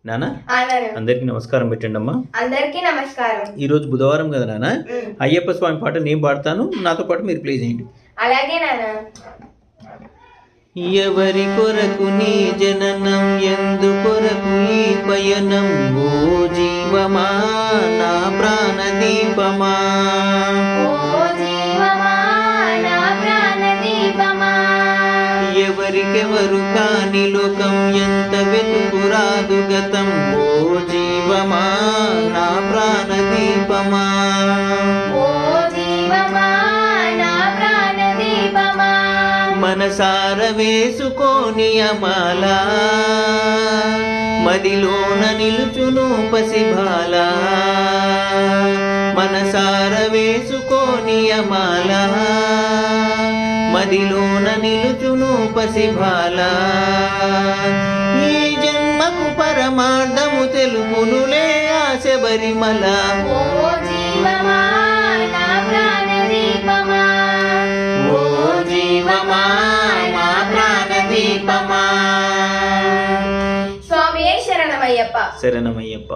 నానా అందరికి నమస్కారం పెట్టండి అమ్మా. అందరికి నమస్కారం. ఈ రోజు బుధవారం కదా నాన్న, అయ్యప్ప స్వామి పాట నేను పాడతాను, నాతో పాటు మీరు ప్లే చేయండి. అలాగే నాన్న. ఎవరి కొరకు నీ జననం, ఎందు కొరకు ఈ పయనం, ఓ జీవమా నా ప్రాణ దీపమా, ఎవరికెవరు కాని లోకం, ఎంత వెతుకురాదు గతం, ఓ జీవమా నా ప్రాణ దీపమా, మనసార వేసుకోని అమాల, మదిలోన నిలుచును పసిబాల, మనసార వేసుకోని అమాల, మదిలోన నిలుచును పసిబాల, ఈ జన్మకు పరమార్థము తెలుపునులే ఆశ బరిమల, స్వామియే శరణమయ్యప్ప. శరణమయ్యప్ప.